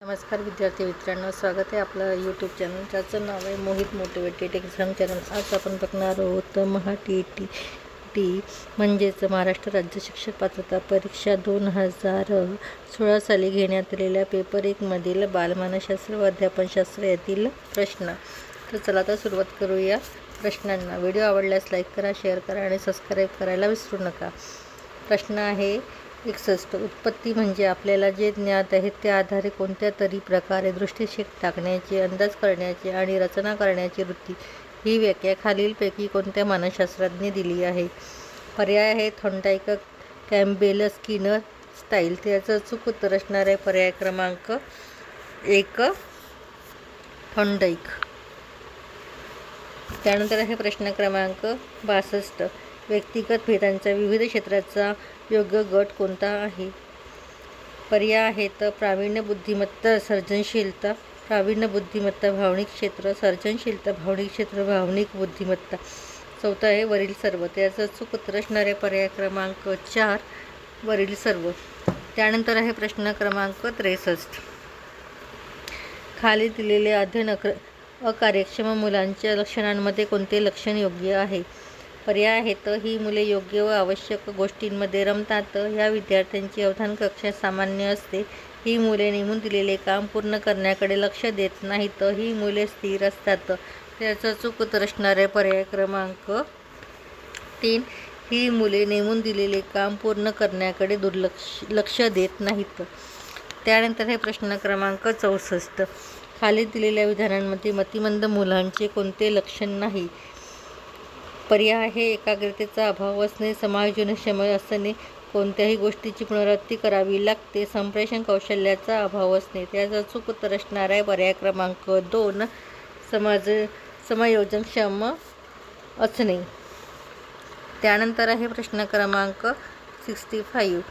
नमस्कार विद्यार्थी मित्रांनो, स्वागत आहे आपलं यूट्यूब चॅनल ज्याचं नाव आहे मोहित मोटिवेटेड एक्झाम चॅनल। आज आपण बघणार आहोत टी म्हणजेच महाराष्ट्र राज्य शिक्षक पात्रता परीक्षा 2016 साली घेण्यात आलेल्या पेपर 1 मधील बालमानसशास्त्र व अध्यापनशास्त्र यातील प्रश्न। तर चला आता सुरुवात करूया प्रश्नांना। व्हिडिओ आवडल्यास लाईक करा, शेअर करा आणि सबस्क्राईब करायला विसरू नका। प्रश्न आहे 61। उत्पत्ती म्हणजे आपल्याला जे ज्ञात आहे त्या आधारे कोणत्या तरी प्रकारे दृष्टिक्षेप टाकण्याची, अंदाज करण्याची आणि रचना करण्याची वृत्ती, ही व्याख्या खालीलपैकी कोणत्या मानसशास्त्रज्ञाने दिली आहे? पर्याय आहे थॉर्नडाईक, कॅम्पबेल, स्किनर, स्टाईल। त्याचं अचूक उत्तर असणार आहे पर्याय क्रमांक 1 थॉर्नडाईक। त्यानंतर आहे प्रश्न क्रमांक 62। व्यक्तिगत भेदांचा विविध क्षेत्राचा योग्य गट कोणता आहे? पर्याय आहेत प्रावीण्य, बुद्धिमत्ता, सर्जनशीलता। प्रावीण्य, बुद्धिमत्ता, भावनिक क्षेत्र, सर्जनशीलता, भावनिक क्षेत्र, भावनिक बुद्धिमत्ता। चौथा आहे वरील सर्व। त्याचं अचूक उत्तर असणार आहे पर्याय क्रमांक 4 वरील सर्व। त्यानंतर आहे प्रश्न क्रमांक 63। खाली दिलेले अध्ययन अकार्यक्षम मुलांच्या लक्षणांमध्ये कोणते लक्षण योग्य आहे? पर्याय आहेत ही मुले योग्य व आवश्यक गोष्टींमध्ये रमतात। ह्या विद्यार्थ्यांची अवधान कक्षात सामान्य असते। ही मुले नेमून दिलेले काम पूर्ण करण्याकडे लक्ष देत नाहीत। ही मुले स्थिर असतात। त्याचं अचूक उत्तर असणार आहे पर्याय क्रमांक 3 ही मुले नेमून दिलेले काम पूर्ण करण्याकडे लक्ष देत नाहीत। त्यानंतर हे प्रश्न क्रमांक 64। खाली दिलेल्या विधानांमध्ये मतिमंद मुलांचे कोणते लक्षण नाही? पर्याय आहे एकाग्रतेचा अभाव असणे, समायोजनक्षम असणे, कोणत्याही गोष्टीची पुनरावृत्ती करावी लागते, संप्रेषण कौशल्याचा अभाव असणे। त्याचं अचूक उत्तर असणार आहे पर्याय क्रमांक 2 समायोजनक्षम असणे। त्यानंतर आहे प्रश्न क्रमांक 65।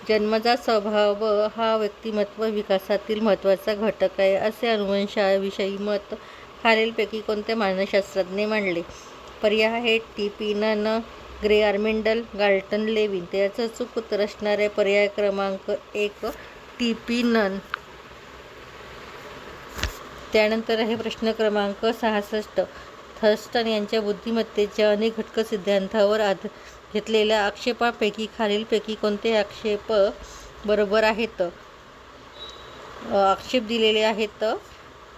जन्मजात स्वभाव हा व्यक्तिमत्व विकासातील महत्त्वाचा घटक आहे असे अनुवंशाविषयी मत खालीलपैकी कोणत्या मानसशास्त्रज्ञाने मांडले? पर्याय आहे टिपिनन, ग्रे, आर्मेंडल, गाल्टन, लेविन। त्याचं अचूक उत्तर असणार आहे पर्याय क्रमांक 1 टिपिनन। त्यानंतर आहे प्रश्न क्रमांक 66। थर्स्टन यांच्या बुद्धिमत्तेच्या अनेक घटक सिद्धांतावर घेतलेल्या आक्षेपांपैकी खालीलपैकी कोणते आक्षेप बरोबर आहेत? आक्षेप दिलेले आहेत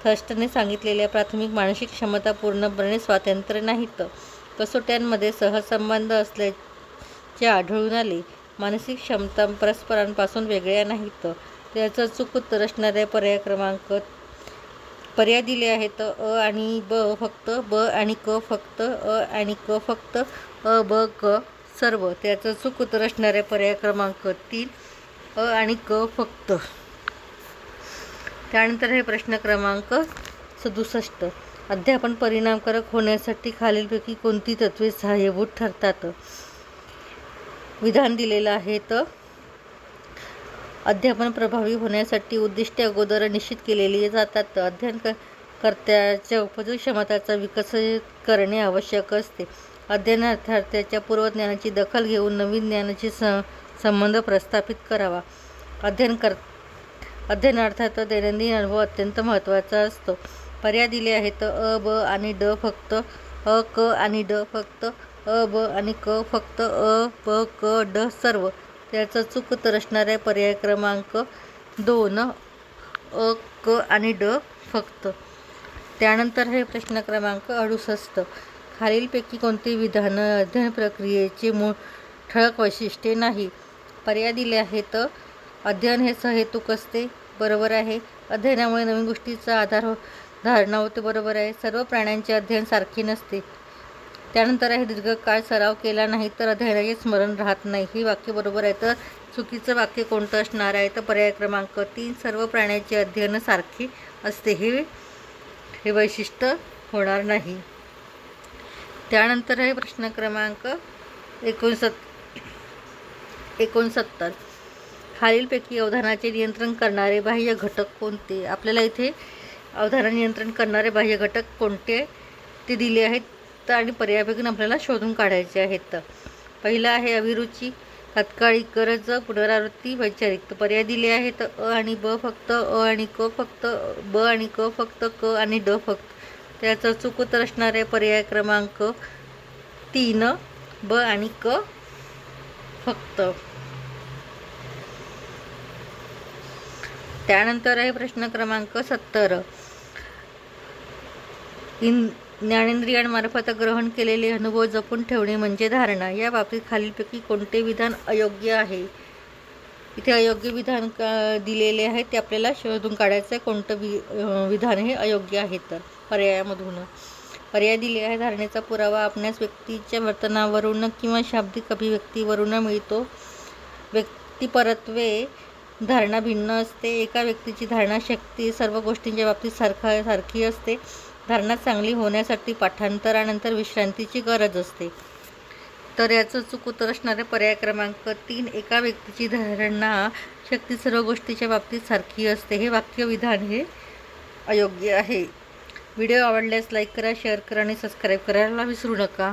थर्स्टनने सांगितलेल्या प्राथमिक मानसिक क्षमता पूर्णपणे स्वातंत्र्य नाहीत। कसोट्यांमध्ये सहसंबंध असल्याचे आढळून आले। मानसिक क्षमता परस्परांपासून वेगळ्या नाहीत। त्याचं अचूक उत्तर असणार आहे पर्याय दिले आहेत अ आणि ब फक्त, ब आणि क फक्त, अ आणि क फक्त, अ ब क सर्व। त्याचं अचूक उत्तर असणार आहे पर्याय क्रमांक 3 अ आणि क फक्त। त्यानंतर हे प्रश्न क्रमांक 67। अध्यापन परिणामकारक होण्यासाठी खालीलपैकी कोणती तत्त्वे सहाय्यभूत ठरतात? विधान दिलेलं आहे अध्यापन प्रभावी होण्यासाठी उद्दिष्टे अगोदर निश्चित केलेली जातात। अध्ययनकर्त्याच्या उपयोगी क्षमतांचा विकास करणे आवश्यक असते। अध्ययनार्थाच्या पूर्वज्ञानाची दखल घेऊन नवीन ज्ञानाशी संबंध प्रस्थापित करावा। अध्ययनार्थात दैनंदिन अनुभव अत्यंत महत्त्वाचा असतो। पर्याय दिले आहेत अ, ब आणि ड फक्त, अ, क आणि ड फक्त, अ, ब आणि क फक्त, अ, ब, क, ड सर्व। त्याचं अचूक उत्तर असणार आहे पर्याय क्रमांक 2 अ, क आणि ड फक्त। त्यानंतर हे प्रश्न क्रमांक 68। खालीलपैकी कोणते विधान अध्ययन प्रक्रियेचे ठळक वैशिष्ट्ये नाही? पर्याय दिले आहेत अध्ययन हे सहेतुक असते, बरोबर आहे। अध्ययनामुळे नवीन गोष्टीचा धारणा होते, बरोबर आहे। सर्व प्राण्यांचे अध्ययन सारखे नसते। त्यानंतर आहे दीर्घकाळ सराव केला नाही तर अध्ययनाचे स्मरण राहत नाही, ही वाक्य बरोबर आहे। तर चुकीचं वाक्य कोणतं असणार आहे? तर पर्याय क्रमांक 3 सर्व प्राण्यांचे अध्ययन सारखे असते, हे वैशिष्ट्य होणार नाही। त्यानंतर आहे प्रश्न क्रमांक 69। खालीलपैकी अवधानाचे नियंत्रण करणारे बाह्य घटक कोणते? आपल्याला इथे अवधान नियंत्रण करणारे बाह्य घटक कोणते ते दिले आहेत आणि पर्यायापैकी आपल्याला शोधून काढायचे आहेत। पहिला आहे अभिरुची, तात्काळिक गरज, पुनरावृत्ती, वैचारिक. तर पर्याय दिले आहेत अ आणि ब फक्त, अ आणि क फक्त, ब आणि क फक्त, क आणि ड फक्त. त्याचं चूक उत्तर असणार आहे पर्याय क्रमांक 3, ब आणि क फक्त. त्यानंतर आहे प्रश्न क्रमांक 70. ज्ञानेंद्रियांमार्फत ग्रहण केलेले अनुभव जपून ठेवणे म्हणजे धारणा. या बाबतीत खालीलपैकी कोणते विधान अयोग्य आहे? इथे अयोग्य विधान दिलेले आहे, ते आपल्याला शोधून काढायचं आहे कोणतं विधान हे अयोग्य आहे. तर पर्यायामधून पर्याय दिले आहे. धारणेचा पुरावा आपणास व्यक्तीच्या वर्तनावरून किंवा शाब्दिक अभिव्यक्तीवरून मिळतो. व्यक्तिपरत्वे धारणा भिन्न असते. एका व्यक्तीची धारणा शक्ती सर्व गोष्टींच्या बाबतीत सारखी असते. धारणा चांगली होण्यासाठी पाठांतरानंतर विश्रांतीची गरज असते. तर याचं चूक उत्तर असणारे पर्याय क्रमांक 3, एका व्यक्तीची धारणा शक्ती सर्व गोष्टीच्या बाबतीत सारखी असते. हे वाक्य विधान हे अयोग्य आहे. व्हिडिओ आवडल्यास लाईक करा, शेअर करा आणि सबस्क्राईब करायला विसरू नका.